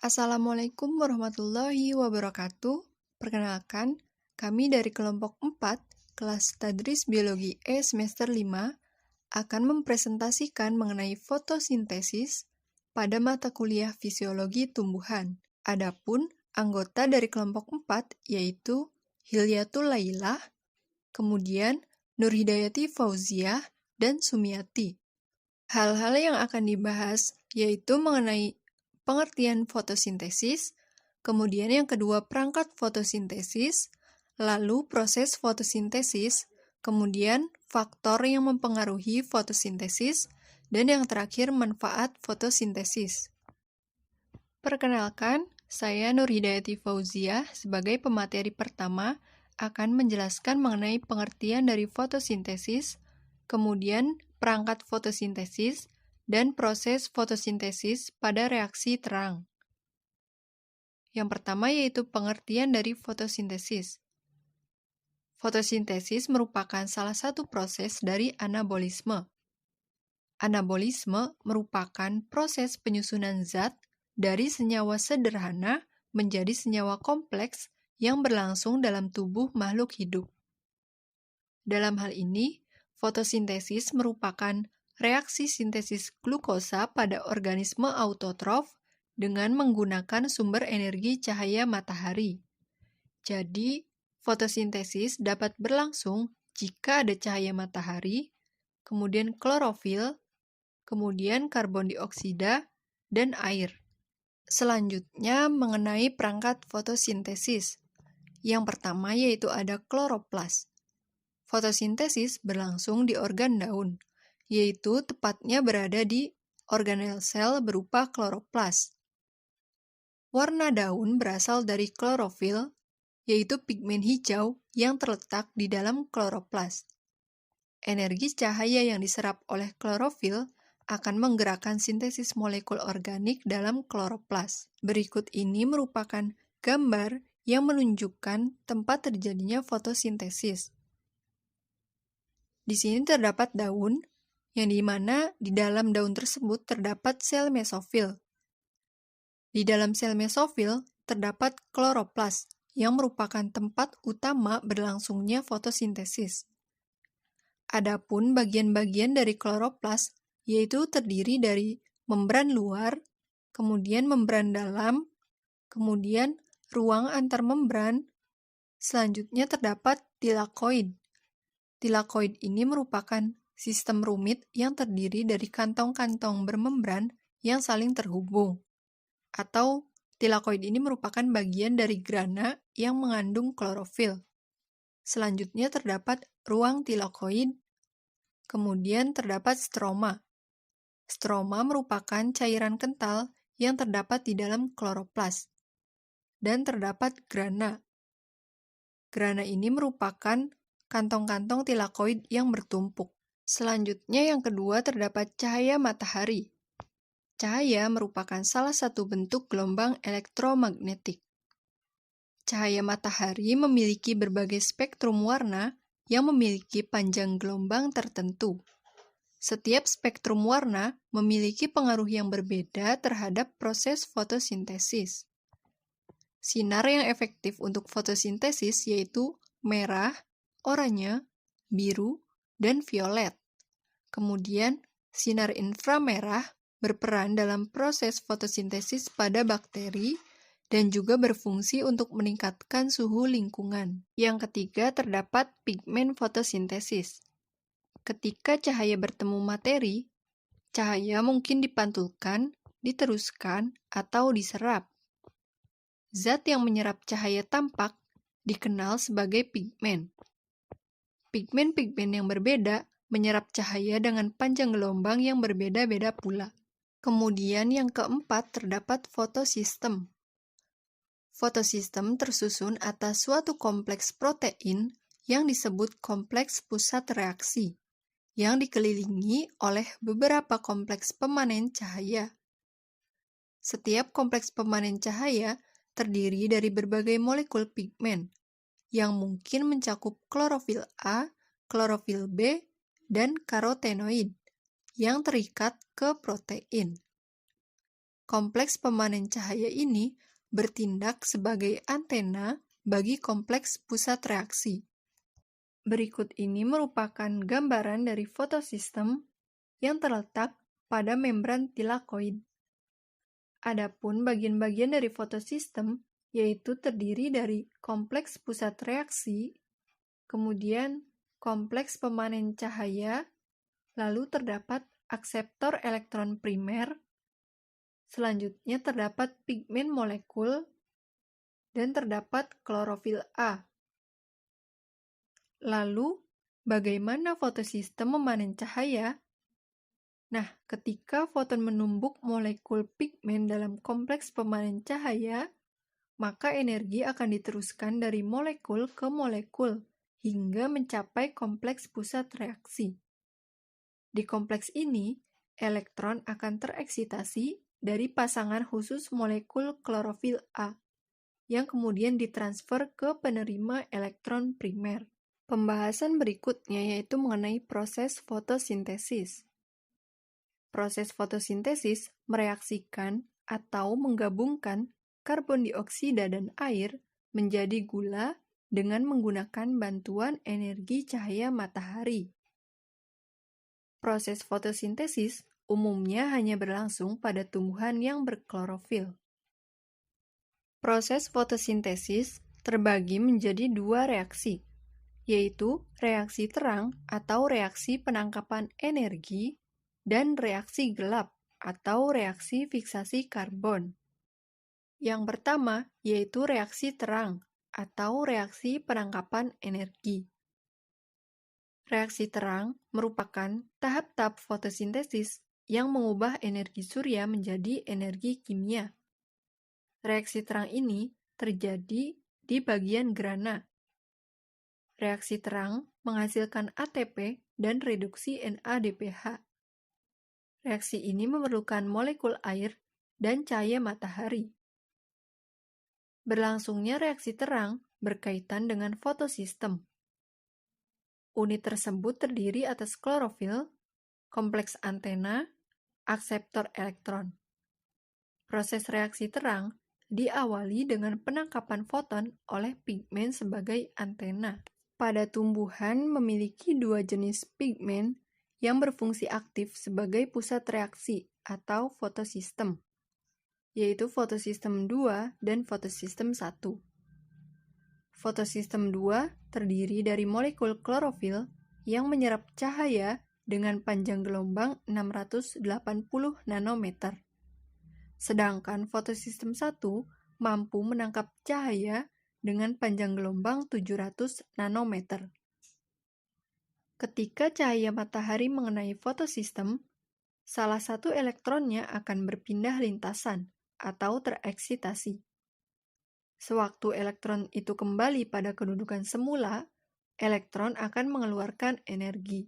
Assalamualaikum warahmatullahi wabarakatuh. Perkenalkan, kami dari kelompok 4, kelas Tadris Biologi E semester 5, akan mempresentasikan mengenai fotosintesis pada mata kuliah Fisiologi Tumbuhan. Adapun anggota dari kelompok 4 yaitu Hilyatul Lailah, kemudian Nurhidayati Fauziah, dan Sumiati. Hal-hal yang akan dibahas yaitu mengenai pengertian fotosintesis, kemudian yang kedua perangkat fotosintesis, lalu proses fotosintesis, kemudian faktor yang mempengaruhi fotosintesis, dan yang terakhir manfaat fotosintesis. Perkenalkan, saya Nurhidayati Fauziah sebagai pemateri pertama akan menjelaskan mengenai pengertian dari fotosintesis, kemudian perangkat fotosintesis, dan proses fotosintesis pada reaksi terang. Yang pertama yaitu pengertian dari fotosintesis. Fotosintesis merupakan salah satu proses dari anabolisme. Anabolisme merupakan proses penyusunan zat dari senyawa sederhana menjadi senyawa kompleks yang berlangsung dalam tubuh makhluk hidup. Dalam hal ini, fotosintesis merupakan reaksi sintesis glukosa pada organisme autotrof dengan menggunakan sumber energi cahaya matahari. Jadi, fotosintesis dapat berlangsung jika ada cahaya matahari, kemudian klorofil, kemudian karbon dioksida, dan air. Selanjutnya mengenai perangkat fotosintesis. Yang pertama yaitu ada kloroplas. Fotosintesis berlangsung di organ daun, yaitu tepatnya berada di organel sel berupa kloroplas. Warna daun berasal dari klorofil, yaitu pigmen hijau yang terletak di dalam kloroplas. Energi cahaya yang diserap oleh klorofil akan menggerakkan sintesis molekul organik dalam kloroplas. Berikut ini merupakan gambar yang menunjukkan tempat terjadinya fotosintesis. Di sini terdapat daun, yang dimana di dalam daun tersebut terdapat sel mesofil. Di dalam sel mesofil terdapat kloroplas, yang merupakan tempat utama berlangsungnya fotosintesis. Adapun bagian-bagian dari kloroplas, yaitu terdiri dari membran luar, kemudian membran dalam, kemudian ruang antar membran, selanjutnya terdapat tilakoid. Tilakoid ini merupakan sistem rumit yang terdiri dari kantong-kantong bermembran yang saling terhubung. Atau tilakoid ini merupakan bagian dari grana yang mengandung klorofil. Selanjutnya terdapat ruang tilakoid, kemudian terdapat stroma. Stroma merupakan cairan kental yang terdapat di dalam kloroplas. Dan terdapat grana. Grana ini merupakan kantong-kantong tilakoid yang bertumpuk. Selanjutnya yang kedua terdapat cahaya matahari. Cahaya merupakan salah satu bentuk gelombang elektromagnetik. Cahaya matahari memiliki berbagai spektrum warna yang memiliki panjang gelombang tertentu. Setiap spektrum warna memiliki pengaruh yang berbeda terhadap proses fotosintesis. Sinar yang efektif untuk fotosintesis yaitu merah, oranye, biru, dan violet. Kemudian, sinar inframerah berperan dalam proses fotosintesis pada bakteri dan juga berfungsi untuk meningkatkan suhu lingkungan. Yang ketiga, terdapat pigmen fotosintesis. Ketika cahaya bertemu materi, cahaya mungkin dipantulkan, diteruskan, atau diserap. Zat yang menyerap cahaya tampak dikenal sebagai pigmen. Pigmen-pigmen yang berbeda menyerap cahaya dengan panjang gelombang yang berbeda-beda pula. Kemudian yang keempat terdapat fotosistem. Fotosistem tersusun atas suatu kompleks protein yang disebut kompleks pusat reaksi, yang dikelilingi oleh beberapa kompleks pemanen cahaya. Setiap kompleks pemanen cahaya terdiri dari berbagai molekul pigmen, yang mungkin mencakup klorofil A, klorofil B, dan karotenoid, yang terikat ke protein. kompleks pemanen cahaya ini bertindak sebagai antena bagi kompleks pusat reaksi. Berikut ini merupakan gambaran dari fotosistem yang terletak pada membran tilakoid. Adapun bagian-bagian dari fotosistem yaitu terdiri dari kompleks pusat reaksi, kemudian kompleks pemanen cahaya, lalu terdapat akseptor elektron primer, selanjutnya terdapat pigmen molekul, dan terdapat klorofil A. Lalu, bagaimana fotosistem memanen cahaya? Nah, ketika foton menumbuk molekul pigmen dalam kompleks pemanen cahaya, maka energi akan diteruskan dari molekul ke molekul hingga mencapai kompleks pusat reaksi. Di kompleks ini, elektron akan tereksitasi dari pasangan khusus molekul klorofil A, yang kemudian ditransfer ke penerima elektron primer. Pembahasan berikutnya yaitu mengenai proses fotosintesis. Proses fotosintesis mereaksikan atau menggabungkan karbon dioksida dan air menjadi gula dengan menggunakan bantuan energi cahaya matahari. Proses fotosintesis umumnya hanya berlangsung pada tumbuhan yang berklorofil. Proses fotosintesis terbagi menjadi dua reaksi, yaitu reaksi terang atau reaksi penangkapan energi dan reaksi gelap atau reaksi fiksasi karbon. Yang pertama yaitu reaksi terang atau reaksi penangkapan energi. Reaksi terang merupakan tahap-tahap fotosintesis yang mengubah energi surya menjadi energi kimia. Reaksi terang ini terjadi di bagian grana. Reaksi terang menghasilkan ATP dan reduksi NADPH. Reaksi ini memerlukan molekul air dan cahaya matahari. Berlangsungnya reaksi terang berkaitan dengan fotosistem. Unit tersebut terdiri atas klorofil, kompleks antena, akseptor elektron. Proses reaksi terang diawali dengan penangkapan foton oleh pigmen sebagai antena. Pada tumbuhan memiliki dua jenis pigmen yang berfungsi aktif sebagai pusat reaksi atau fotosistem, yaitu fotosistem 2 dan fotosistem 1. Fotosistem 2 terdiri dari molekul klorofil yang menyerap cahaya dengan panjang gelombang 680 nanometer. Sedangkan fotosistem 1 mampu menangkap cahaya dengan panjang gelombang 700 nanometer. Ketika cahaya matahari mengenai fotosistem, salah satu elektronnya akan berpindah lintasan atau tereksitasi. Sewaktu elektron itu kembali pada kedudukan semula, elektron akan mengeluarkan energi.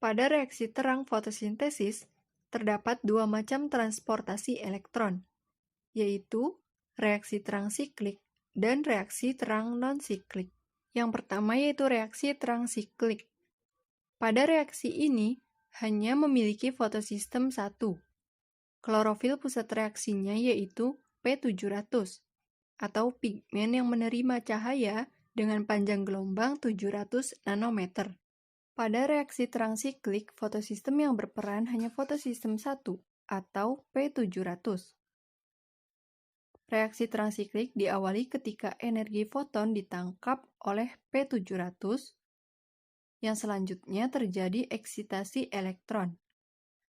Pada reaksi terang fotosintesis, terdapat dua macam transportasi elektron, yaitu reaksi terang siklik dan reaksi terang non-siklik. Yang pertama yaitu reaksi terang siklik. Pada reaksi ini, hanya memiliki fotosistem 1. Klorofil pusat reaksinya yaitu P700, atau pigmen yang menerima cahaya dengan panjang gelombang 700 nanometer. Pada reaksi terang siklik, fotosistem yang berperan hanya fotosistem 1, atau P700. Reaksi terang siklik diawali ketika energi foton ditangkap oleh P700, yang selanjutnya terjadi eksitasi elektron.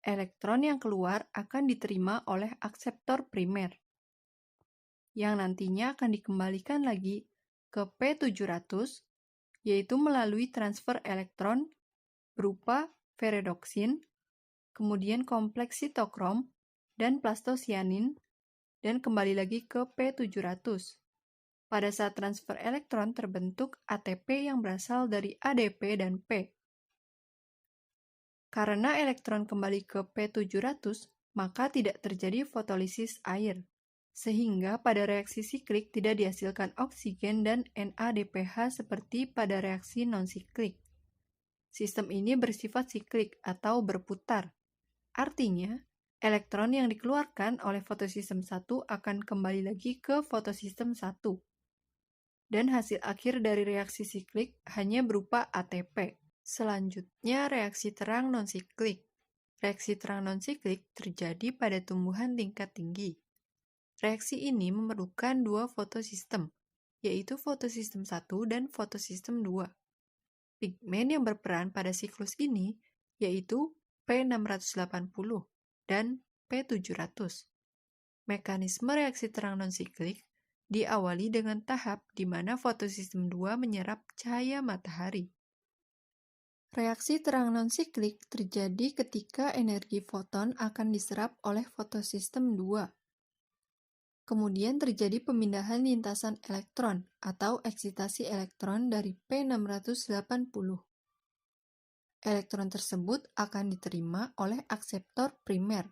Elektron yang keluar akan diterima oleh akseptor primer, yang nantinya akan dikembalikan lagi ke P700, yaitu melalui transfer elektron berupa ferredoksin, kemudian kompleks sitokrom dan plastosianin, dan kembali lagi ke P700. Pada saat transfer elektron terbentuk ATP yang berasal dari ADP dan P. Karena elektron kembali ke P700, maka tidak terjadi fotolisis air, sehingga pada reaksi siklik tidak dihasilkan oksigen dan NADPH seperti pada reaksi non-siklik. Sistem ini bersifat siklik atau berputar. Artinya, elektron yang dikeluarkan oleh fotosistem 1 akan kembali lagi ke fotosistem 1. Dan hasil akhir dari reaksi siklik hanya berupa ATP. Selanjutnya, reaksi terang non-siklik. Reaksi terang non-siklik terjadi pada tumbuhan tingkat tinggi. Reaksi ini memerlukan dua fotosistem, yaitu fotosistem 1 dan fotosistem 2. Pigmen yang berperan pada siklus ini yaitu P680 dan P700. Mekanisme reaksi terang non-siklik diawali dengan tahap di mana fotosistem 2 menyerap cahaya matahari. Reaksi terang non-siklik terjadi ketika energi foton akan diserap oleh fotosistem 2. Kemudian terjadi pemindahan lintasan elektron atau eksitasi elektron dari P680. Elektron tersebut akan diterima oleh akseptor primer.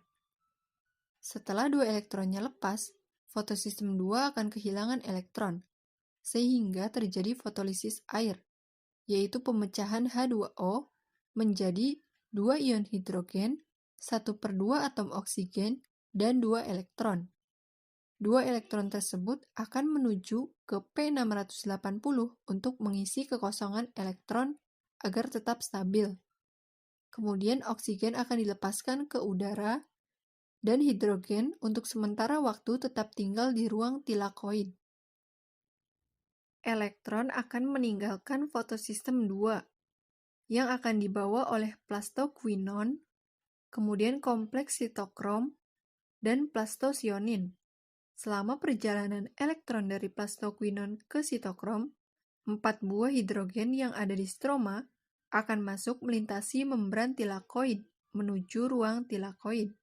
Setelah dua elektronnya lepas, fotosistem 2 akan kehilangan elektron, sehingga terjadi fotolisis air, yaitu pemecahan H2O menjadi 2 ion hidrogen, 1/2 atom oksigen, dan 2 elektron. Dua elektron tersebut akan menuju ke P680 untuk mengisi kekosongan elektron agar tetap stabil. Kemudian oksigen akan dilepaskan ke udara, dan hidrogen untuk sementara waktu tetap tinggal di ruang tilakoid. Elektron akan meninggalkan fotosistem 2, yang akan dibawa oleh plastoquinon, kemudian kompleks sitokrom, dan plastosionin. Selama perjalanan elektron dari plastoquinon ke sitokrom, 4 buah hidrogen yang ada di stroma akan masuk melintasi membran tilakoid menuju ruang tilakoid,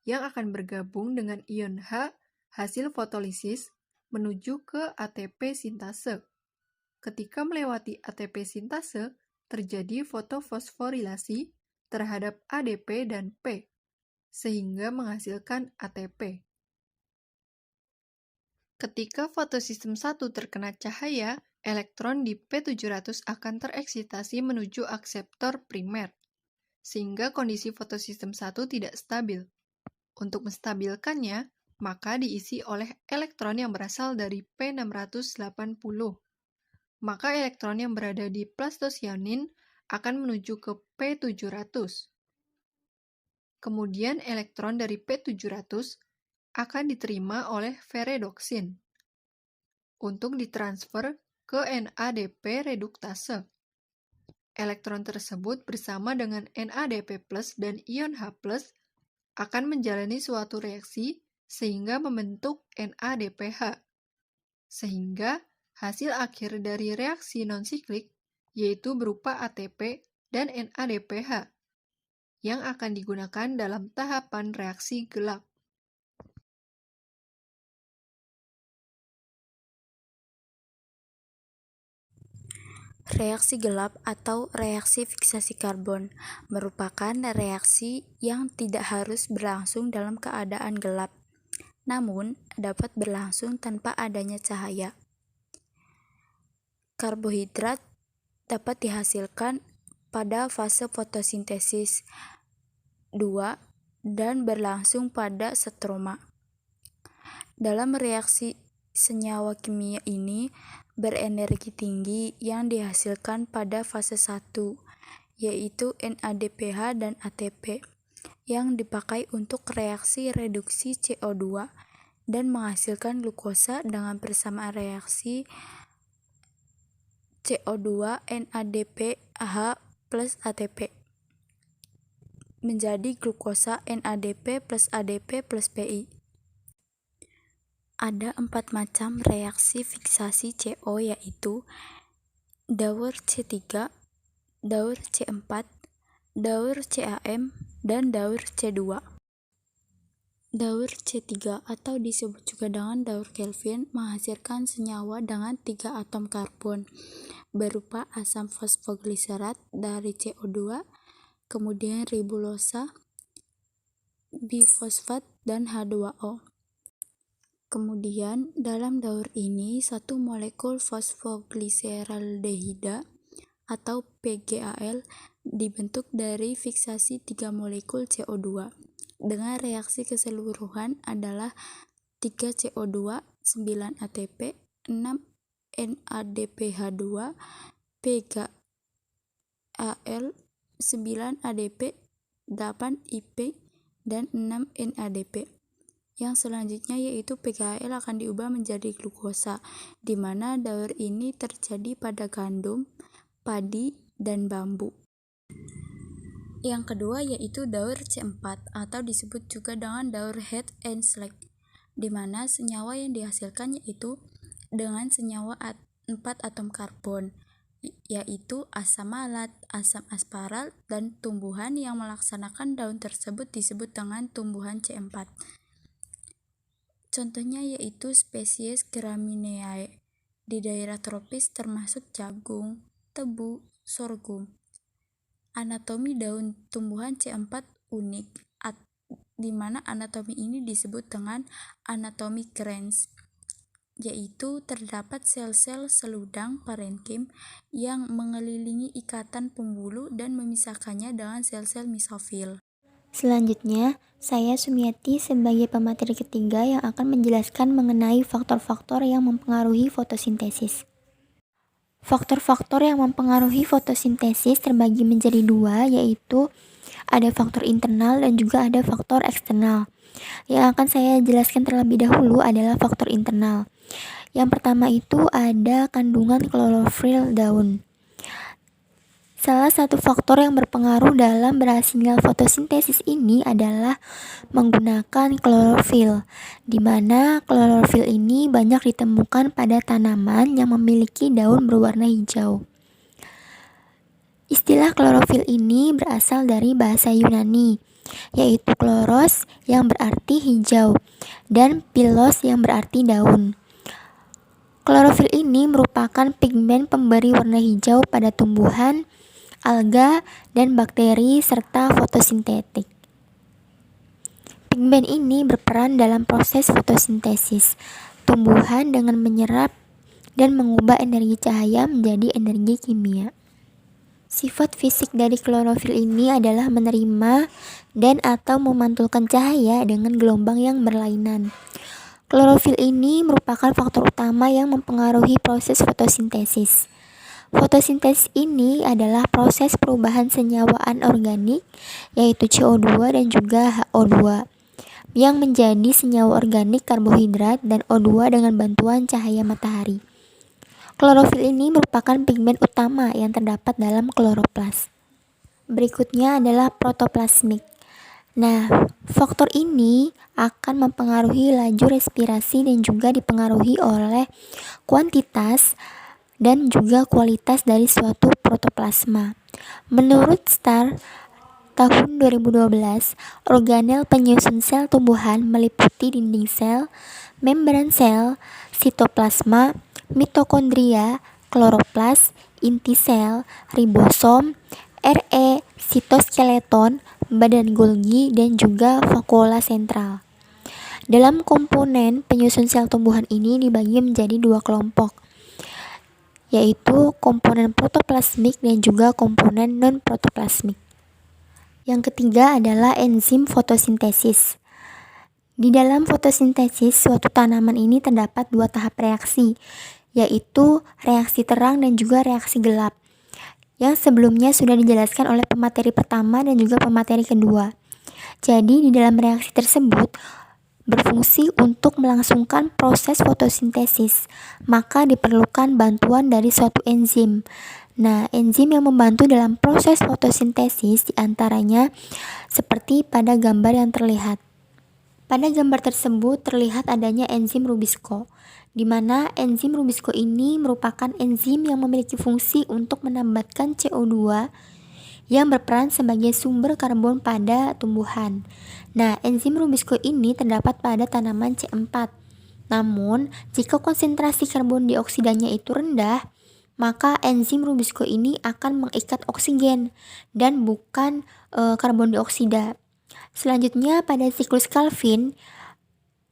yang akan bergabung dengan ion H hasil fotolisis menuju ke ATP sintase. Ketika melewati ATP sintase, terjadi fotofosforilasi terhadap ADP dan P, sehingga menghasilkan ATP. Ketika fotosistem 1 terkena cahaya, elektron di P700 akan tereksitasi menuju akseptor primer, sehingga kondisi fotosistem 1 tidak stabil. Untuk menstabilkannya, maka diisi oleh elektron yang berasal dari P680. Maka elektron yang berada di plastosionin akan menuju ke P700. Kemudian elektron dari P700 akan diterima oleh ferredoksin untuk ditransfer ke NADP reduktase. Elektron tersebut bersama dengan NADP+ dan ion H+ akan menjalani suatu reaksi sehingga membentuk NADPH. Sehingga hasil akhir dari reaksi non-siklik yaitu berupa ATP dan NADPH yang akan digunakan dalam tahapan reaksi gelap. Reaksi gelap atau reaksi fiksasi karbon merupakan reaksi yang tidak harus berlangsung dalam keadaan gelap, namun dapat berlangsung tanpa adanya cahaya. Karbohidrat dapat dihasilkan pada fase fotosintesis 2 dan berlangsung pada stroma. Dalam reaksi senyawa kimia ini berenergi tinggi yang dihasilkan pada fase 1, yaitu NADPH dan ATP, yang dipakai untuk reaksi reduksi CO2 dan menghasilkan glukosa dengan persamaan reaksi CO2 NADPH plus ATP menjadi glukosa NADP plus ADP plus PI. Ada 4 macam reaksi fiksasi CO, yaitu daur C3, daur C4, daur CAM, dan daur C2. Daur C3 atau disebut juga dengan daur Kelvin menghasilkan senyawa dengan 3 atom karbon berupa asam fosfogliserat dari CO2, kemudian ribulosa, bifosfat, dan H2O. Kemudian, dalam daur ini, satu molekul fosfogliseraldehida atau PGAL dibentuk dari fiksasi 3 molekul CO2 dengan reaksi keseluruhan adalah 3 CO2, 9 ATP, 6 NADPH2, 3Al, 9 ADP, 8 IP, dan 6 NADP. Yang selanjutnya yaitu PKL akan diubah menjadi glukosa, di mana daur ini terjadi pada gandum, padi, dan bambu. Yang kedua yaitu daur C4 atau disebut juga dengan daur head and slack, di mana senyawa yang dihasilkan yaitu dengan senyawa 4 atom karbon, yaitu asam malat, asam asparat, dan tumbuhan yang melaksanakan daun tersebut disebut dengan tumbuhan C4. Contohnya yaitu spesies Gramineae di daerah tropis termasuk jagung, tebu, sorghum. Anatomi daun tumbuhan C4 unik, di mana anatomi ini disebut dengan anatomi Krebs, yaitu terdapat sel-sel seludang parenkim yang mengelilingi ikatan pembuluh dan memisahkannya dengan sel-sel mesofil. Selanjutnya, saya Sumiati sebagai pemateri ketiga yang akan menjelaskan mengenai faktor-faktor yang mempengaruhi fotosintesis. Faktor-faktor yang mempengaruhi fotosintesis terbagi menjadi dua, yaitu ada faktor internal dan juga ada faktor eksternal. Yang akan saya jelaskan terlebih dahulu adalah faktor internal. Yang pertama itu ada kandungan klorofil daun. Salah satu faktor yang berpengaruh dalam berhasilnya fotosintesis ini adalah menggunakan klorofil, di mana klorofil ini banyak ditemukan pada tanaman yang memiliki daun berwarna hijau. Istilah klorofil ini berasal dari bahasa Yunani, yaitu kloros yang berarti hijau dan pilos yang berarti daun. Klorofil ini merupakan pigmen pemberi warna hijau pada tumbuhan, alga, dan bakteri serta fotosintetik. Pigmen ini berperan dalam proses fotosintesis tumbuhan dengan menyerap dan mengubah energi cahaya menjadi energi kimia. Sifat fisik dari klorofil ini adalah menerima dan atau memantulkan cahaya dengan gelombang yang berlainan. Klorofil ini merupakan faktor utama yang mempengaruhi proses fotosintesis. Fotosintesis ini adalah proses perubahan senyawa anorganik, yaitu CO2 dan juga HO2, yang menjadi senyawa organik karbohidrat dan O2 dengan bantuan cahaya matahari. Klorofil ini merupakan pigmen utama yang terdapat dalam kloroplas. Berikutnya adalah protoplasmik. Nah, faktor ini akan mempengaruhi laju respirasi dan juga dipengaruhi oleh kuantitas dan juga kualitas dari suatu protoplasma. Menurut Starr tahun 2012, organel penyusun sel tumbuhan meliputi dinding sel, membran sel, sitoplasma, mitokondria, kloroplas, inti sel, ribosom, RE, sitoskeleton, badan Golgi, dan juga vakuola sentral. Dalam komponen penyusun sel tumbuhan ini dibagi menjadi dua kelompok, yaitu komponen protoplasmik dan juga komponen non-protoplasmik. Yang ketiga adalah enzim fotosintesis. Di dalam fotosintesis, suatu tanaman ini terdapat dua tahap reaksi, yaitu reaksi terang dan juga reaksi gelap, yang sebelumnya sudah dijelaskan oleh pemateri pertama dan juga pemateri kedua. Jadi, di dalam reaksi tersebut, berfungsi untuk melangsungkan proses fotosintesis, maka diperlukan bantuan dari suatu enzim. Nah, enzim yang membantu dalam proses fotosintesis diantaranya seperti pada gambar yang terlihat. Pada gambar tersebut terlihat adanya enzim Rubisco, di mana enzim Rubisco ini merupakan enzim yang memiliki fungsi untuk menambatkan CO2 yang berperan sebagai sumber karbon pada tumbuhan. Nah, enzim Rubisco ini terdapat pada tanaman C4. Namun, jika konsentrasi karbon dioksidanya itu rendah, maka enzim Rubisco ini akan mengikat oksigen dan bukan karbon dioksida. Selanjutnya, pada siklus Calvin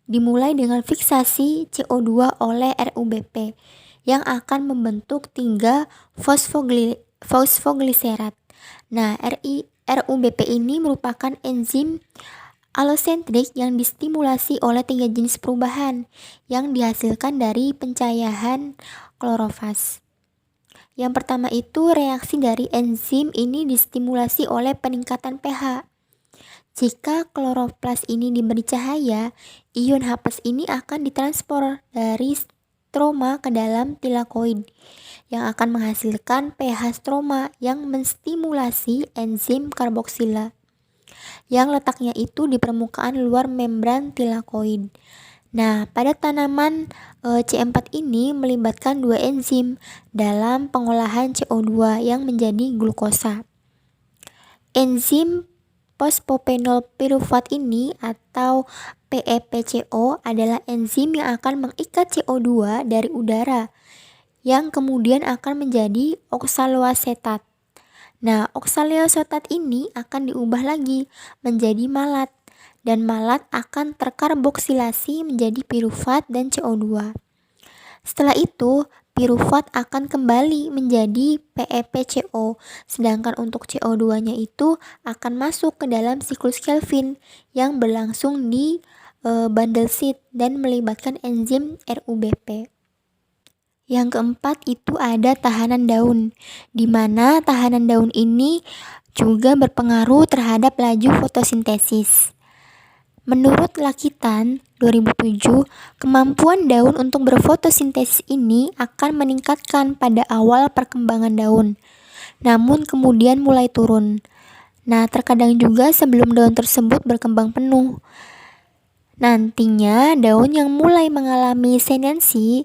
dimulai dengan fiksasi CO2 oleh RUBP yang akan membentuk 3 fosfogliserat. Nah, RUBP ini merupakan enzim alosentrik yang distimulasi oleh 3 jenis perubahan yang dihasilkan dari pencahayaan klorofas. Yang pertama itu reaksi dari enzim ini distimulasi oleh peningkatan pH. Jika kloroplas ini diberi cahaya, ion H+ ini akan ditransfer dari stroma ke dalam tilakoid yang akan menghasilkan pH stroma yang menstimulasi enzim karboksila yang letaknya itu di permukaan luar membran tilakoid. Nah, pada tanaman C4 ini melibatkan 2 enzim dalam pengolahan CO2 yang menjadi glukosa. Enzim fosfopenol pirufat ini atau PEPCO adalah enzim yang akan mengikat CO2 dari udara yang kemudian akan menjadi oksaloasetat. Nah, oksaloasetat ini akan diubah lagi menjadi malat dan malat akan terkarboksilasi menjadi pirufat dan CO2. Setelah itu, pirufat akan kembali menjadi PEPCO, sedangkan untuk CO2-nya itu akan masuk ke dalam siklus Kelvin yang berlangsung di bundle seed dan melibatkan enzim RUBP. Yang keempat itu ada tahanan daun, di mana tahanan daun ini juga berpengaruh terhadap laju fotosintesis. Menurut Lakitan 2007, kemampuan daun untuk berfotosintesis ini akan meningkatkan pada awal perkembangan daun, namun kemudian mulai turun. Nah, terkadang juga sebelum daun tersebut berkembang penuh. Nantinya daun yang mulai mengalami senensi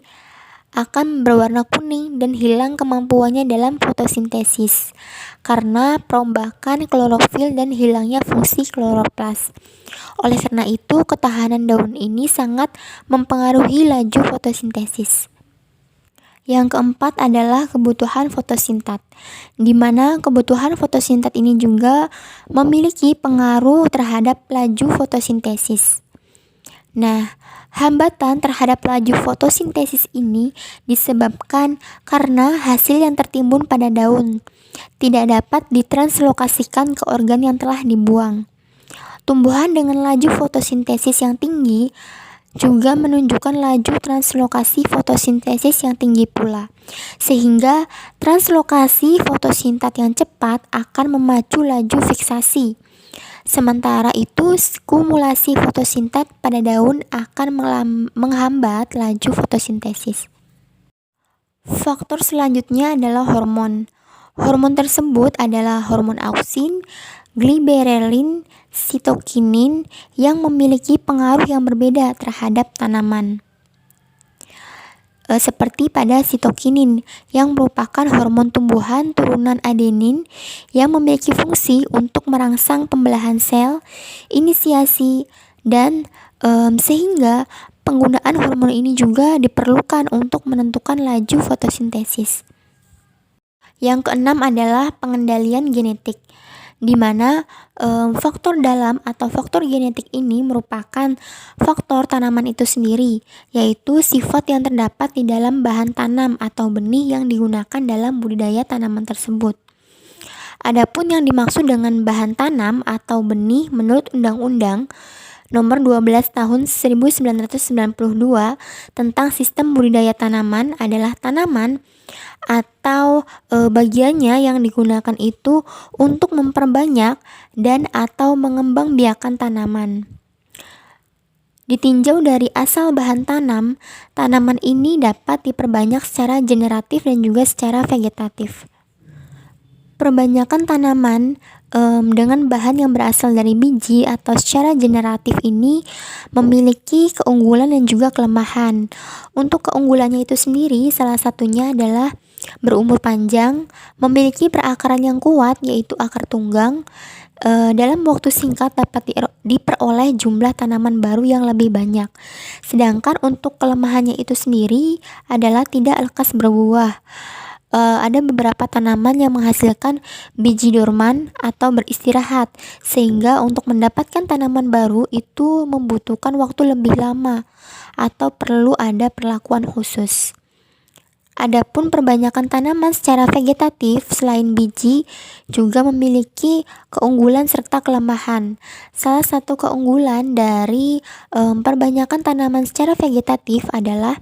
akan berwarna kuning dan hilang kemampuannya dalam fotosintesis karena perombakan klorofil dan hilangnya fungsi kloroplas. Oleh karena itu, ketahanan daun ini sangat mempengaruhi laju fotosintesis. Yang keempat adalah kebutuhan fotosintat, di mana kebutuhan fotosintat ini juga memiliki pengaruh terhadap laju fotosintesis. Nah, hambatan terhadap laju fotosintesis ini disebabkan karena hasil yang tertimbun pada daun tidak dapat ditranslokasikan ke organ yang telah dibuang. Tumbuhan dengan laju fotosintesis yang tinggi juga menunjukkan laju translokasi fotosintesis yang tinggi pula, sehingga translokasi fotosintat yang cepat akan memacu laju fiksasi. Sementara itu, kumulasi fotosintat pada daun akan menghambat laju fotosintesis. Faktor selanjutnya adalah hormon. Hormon tersebut adalah hormon auksin, gliberelin, sitokinin yang memiliki pengaruh yang berbeda terhadap tanaman. Seperti pada sitokinin yang merupakan hormon tumbuhan turunan adenin yang memiliki fungsi untuk merangsang pembelahan sel, inisiasi, dan sehingga penggunaan hormon ini juga diperlukan untuk menentukan laju fotosintesis. Yang keenam adalah pengendalian genetik, di mana faktor dalam atau faktor genetik ini merupakan faktor tanaman itu sendiri, yaitu sifat yang terdapat di dalam bahan tanam atau benih yang digunakan dalam budidaya tanaman tersebut. Adapun yang dimaksud dengan bahan tanam atau benih menurut Undang-Undang Nomor 12 Tahun 1992 tentang Sistem Budidaya Tanaman adalah tanaman atau bagiannya yang digunakan itu untuk memperbanyak dan atau mengembangbiakan tanaman. Ditinjau dari asal bahan tanam, tanaman ini dapat diperbanyak secara generatif dan juga secara vegetatif. Perbanyakan tanaman dengan bahan yang berasal dari biji atau secara generatif ini memiliki keunggulan dan juga kelemahan. Untuk keunggulannya itu sendiri, salah satunya adalah berumur panjang, memiliki perakaran yang kuat yaitu akar tunggang, dalam waktu singkat dapat diperoleh jumlah tanaman baru yang lebih banyak. Sedangkan untuk kelemahannya itu sendiri adalah tidak lekas berbuah. Ada beberapa tanaman yang menghasilkan biji dorman atau beristirahat, sehingga untuk mendapatkan tanaman baru itu membutuhkan waktu lebih lama atau perlu ada perlakuan khusus. Adapun perbanyakan tanaman secara vegetatif selain biji juga memiliki keunggulan serta kelemahan. Salah satu keunggulan dari perbanyakan tanaman secara vegetatif adalah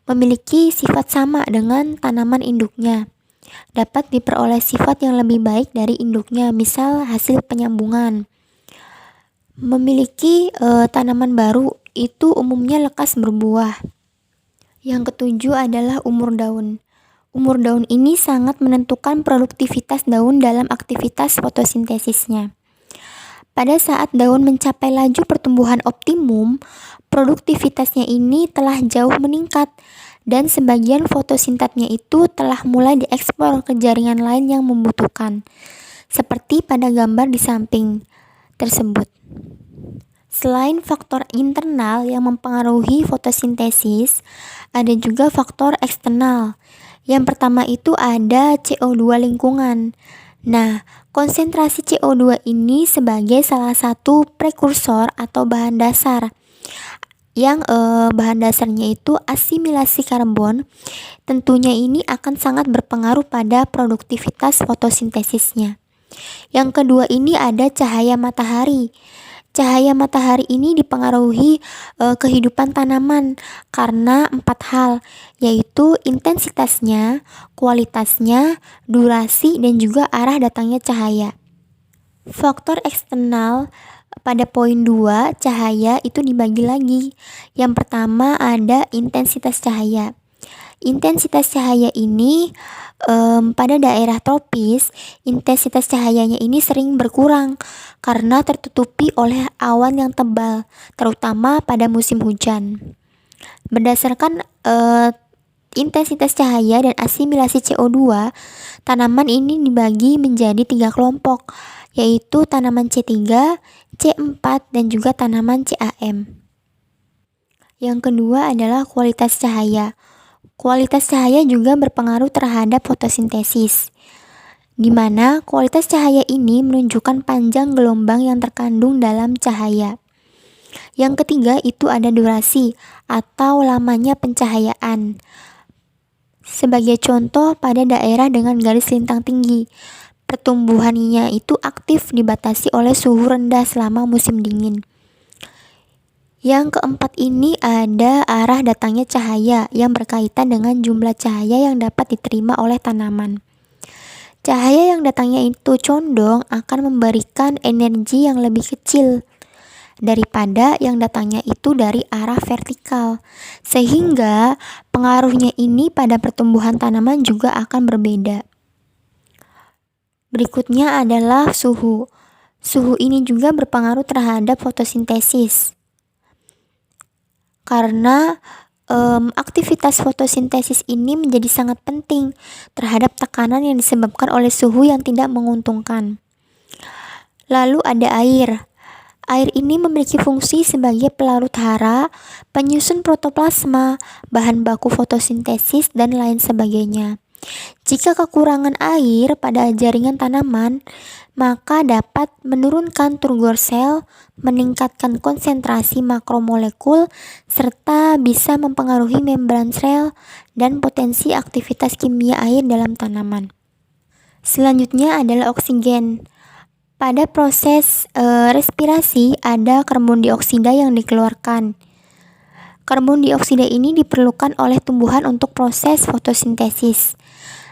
memiliki sifat sama dengan tanaman induknya. Dapat diperoleh sifat yang lebih baik dari induknya, misal hasil penyambungan. Memiliki tanaman baru itu umumnya lekas berbuah. Yang ketujuh adalah umur daun. Umur daun ini sangat menentukan produktivitas daun dalam aktivitas fotosintesisnya. Pada saat daun mencapai laju pertumbuhan optimum, produktivitasnya ini telah jauh meningkat dan sebagian fotosintatnya itu telah mulai diekspor ke jaringan lain yang membutuhkan, seperti pada gambar di samping tersebut. Selain faktor internal yang mempengaruhi fotosintesis, ada juga faktor eksternal. Yang pertama itu ada CO2 lingkungan. Nah, konsentrasi CO2 ini sebagai salah satu prekursor atau bahan dasar yang bahan dasarnya itu asimilasi karbon. Tentunya ini akan sangat berpengaruh pada produktivitas fotosintesisnya. Yang kedua ini ada cahaya matahari. Cahaya matahari ini dipengaruhi kehidupan tanaman karena 4 hal, yaitu intensitasnya, kualitasnya, durasi, dan juga arah datangnya cahaya. Faktor eksternal pada poin 2, cahaya itu dibagi lagi. Yang pertama ada intensitas cahaya. Intensitas cahaya ini pada daerah tropis, intensitas cahayanya ini sering berkurang karena tertutupi oleh awan yang tebal, terutama pada musim hujan. Berdasarkan intensitas cahaya dan asimilasi CO2, tanaman ini dibagi menjadi 3 kelompok, yaitu tanaman C3, C4, dan juga tanaman CAM. Yang kedua adalah kualitas cahaya. Kualitas cahaya juga berpengaruh terhadap fotosintesis, di mana kualitas cahaya ini menunjukkan panjang gelombang yang terkandung dalam cahaya. Yang ketiga itu ada durasi atau lamanya pencahayaan. Sebagai contoh, pada daerah dengan garis lintang tinggi, pertumbuhannya itu aktif dibatasi oleh suhu rendah selama musim dingin. Yang keempat ini ada arah datangnya cahaya yang berkaitan dengan jumlah cahaya yang dapat diterima oleh tanaman. Cahaya yang datangnya itu condong akan memberikan energi yang lebih kecil daripada yang datangnya itu dari arah vertikal, sehingga pengaruhnya ini pada pertumbuhan tanaman juga akan berbeda. Berikutnya adalah suhu. Suhu ini juga berpengaruh terhadap fotosintesis. Karena aktivitas fotosintesis ini menjadi sangat penting terhadap tekanan yang disebabkan oleh suhu yang tidak menguntungkan. Lalu ada air. Air ini memiliki fungsi sebagai pelarut hara, penyusun protoplasma, bahan baku fotosintesis, dan lain sebagainya. Jika kekurangan air pada jaringan tanaman, maka dapat menurunkan turgor sel, meningkatkan konsentrasi makromolekul, serta bisa mempengaruhi membran sel dan potensi aktivitas kimia air dalam tanaman. Selanjutnya adalah oksigen. Pada proses respirasi ada karbon dioksida yang dikeluarkan. Karbon dioksida ini diperlukan oleh tumbuhan untuk proses fotosintesis.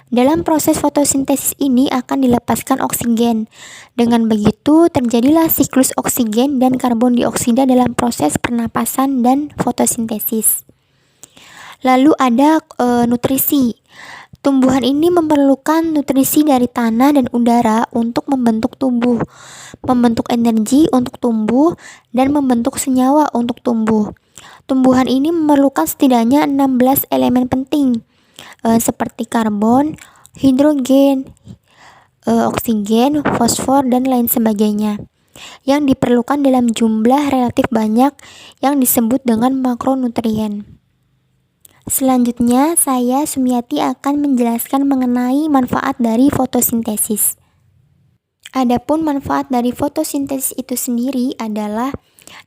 Dalam proses fotosintesis ini akan dilepaskan oksigen. Dengan begitu, terjadilah siklus oksigen dan karbon dioksida dalam proses pernapasan dan fotosintesis. Lalu ada nutrisi. Tumbuhan ini memerlukan nutrisi dari tanah dan udara untuk membentuk tubuh, membentuk energi untuk tumbuh, dan membentuk senyawa untuk tumbuh. Tumbuhan ini memerlukan setidaknya 16 elemen penting, seperti karbon, hidrogen, oksigen, fosfor, dan lain sebagainya, yang diperlukan dalam jumlah relatif banyak yang disebut dengan makronutrien. Selanjutnya, saya Sumiati akan menjelaskan mengenai manfaat dari fotosintesis. Adapun manfaat dari fotosintesis itu sendiri adalah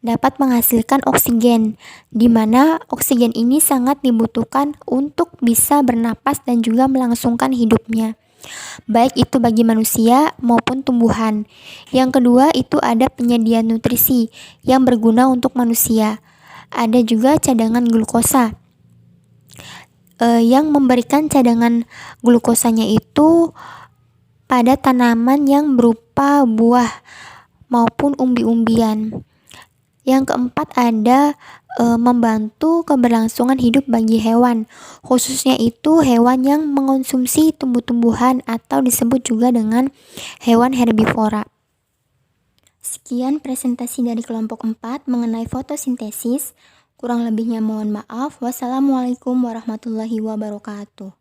dapat menghasilkan oksigen, di mana oksigen ini sangat dibutuhkan untuk bisa bernapas dan juga melangsungkan hidupnya, baik itu bagi manusia maupun tumbuhan. Yang kedua itu ada penyediaan nutrisi yang berguna untuk manusia. Ada juga cadangan glukosa yang memberikan cadangan glukosanya itu pada tanaman yang berupa buah maupun umbi-umbian. Yang keempat ada membantu keberlangsungan hidup bagi hewan, khususnya itu hewan yang mengonsumsi tumbuh-tumbuhan atau disebut juga dengan hewan herbivora. Sekian presentasi dari kelompok 4 mengenai fotosintesis. Kurang lebihnya mohon maaf. Wassalamualaikum warahmatullahi wabarakatuh.